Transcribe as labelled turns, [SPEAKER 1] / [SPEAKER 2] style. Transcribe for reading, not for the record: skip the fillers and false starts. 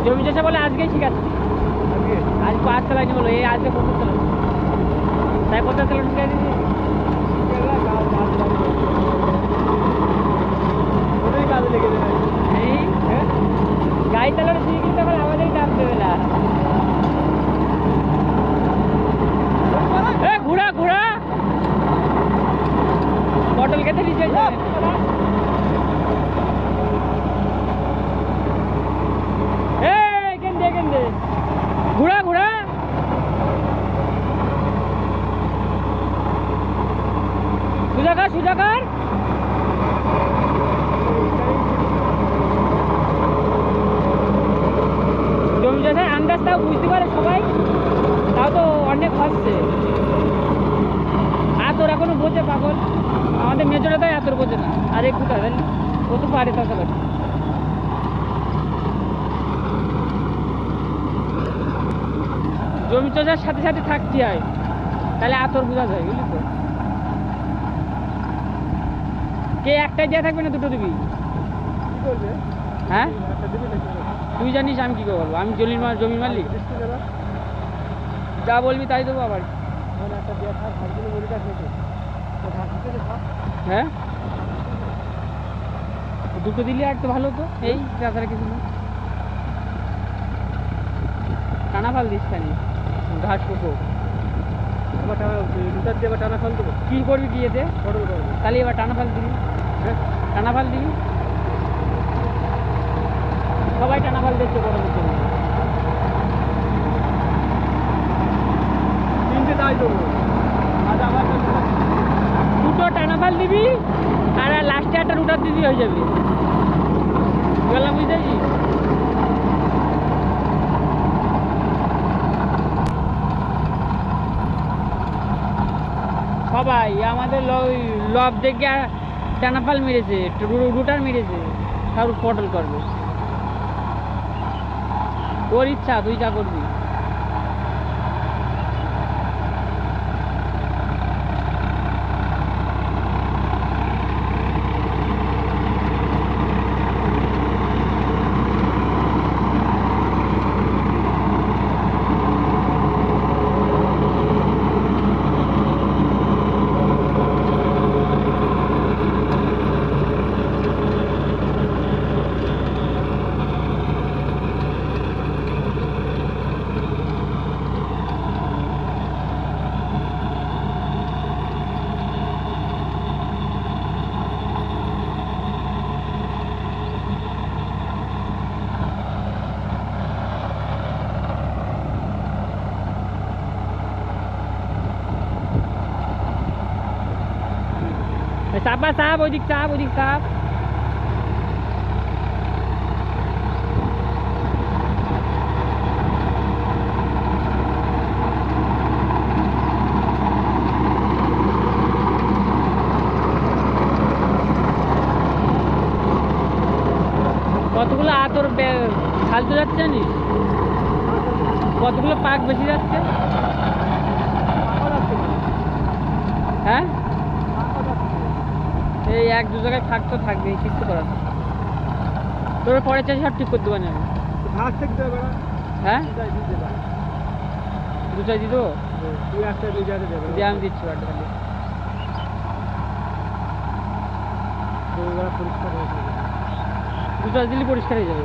[SPEAKER 1] জমি চাষে বলে আজকেই শিখাচ্ছি। আজ 5 চালাইনি বলো, এই আজকে 25 চালাচ্ছি। তাই 50 চালানো শিখাই দিচ্ছি।
[SPEAKER 2] ওটাই কাজে লেগে যাবে।
[SPEAKER 1] এই গাড়ি চালানো শিখে কিন্তু তখন আমাদেরই দাম দেবে না। ঘোড়া ঘোড়া পটল খেতে নিচে ঘোড়া ঘোড়া সুজাকার সুজাকার জমি চাষের আন্দাজ তাও বুঝতে পারে সবাই, তাও তো অনেক হচ্ছে। আতর এখনো বোঝে পাগল, আমাদের মেজরে তাই আতর বোঝে না। আর একটু তাদের ও তো পারে তাছাড়া। জমি চাষের সাথে সাথে থাকতে হয়, তাহলে আতর বোঝা যায়, বুঝলি তো। কে একটাই দেওয়া থাকবে না দুটো দিবি?
[SPEAKER 2] কি করবে?
[SPEAKER 1] হ্যাঁ
[SPEAKER 2] একটা দিবি নাকি?
[SPEAKER 1] তুই জানিস আমি কি করবো? আমি জমি মালিক, যা বলবি তাই দেবো আবার।
[SPEAKER 2] একটা দেওয়া থাক, সবগুলো মরিটা খেতে ঘাস দিতে থাক।
[SPEAKER 1] হ্যাঁ দুটো দিলে আর তো ভালো, তো এই তাছাড়া কিছু না। টানা ফাল দিস খানি, ঘাস পোকো।
[SPEAKER 2] আবার টানা রুটার দিয়ে আবার টানা ফল দেবো।
[SPEAKER 1] কি করবি কি এতে?
[SPEAKER 2] পটল করবো।
[SPEAKER 1] তাহলে এবার টানা ফাল দিবি।
[SPEAKER 2] হ্যাঁ
[SPEAKER 1] টানা ফাল দিবি, সবাই টানা ফাল দিচ্ছে বড় দিচ্ছে।
[SPEAKER 2] তিনটে তাই দেবো। আজ আবার
[SPEAKER 1] দুটো টানা ফাল দিবি আর লাস্টে একটা রুটার দিবি, হয়ে যাবে। বললাম বুঝতেছি। সবাই আমাদের লব দেখে টানা ফাল মেরেছে, রুটার মেরেছে, সব পটল করবে। তোর ইচ্ছা, তুই যা করবি। চাপা চাপ, ওইদিক চাপ, ওইদিক চাপ। কতগুলো আতর ফালতু যাচ্ছে জানিস? কতগুলো পাক বেশি যাচ্ছে। হ্যাঁ এই 1-2 জায়গায় থাকতো, থাকবে, কিছু করার না। তোর পরে চাষে সব ঠিক করতে পারি আমি।
[SPEAKER 2] ঘাস থেকে দেবে না।
[SPEAKER 1] হ্যাঁ
[SPEAKER 2] দিতে পারে।
[SPEAKER 1] 2 চাই দিত,
[SPEAKER 2] তুই একটা দুই জায়গায় দেবে।
[SPEAKER 1] দিয়ে আমি দিচ্ছি বাড়িতে।
[SPEAKER 2] পরিষ্কার হয়ে যাবে।
[SPEAKER 1] 2 চাষ দিলে পরিষ্কার হয়ে যাবে।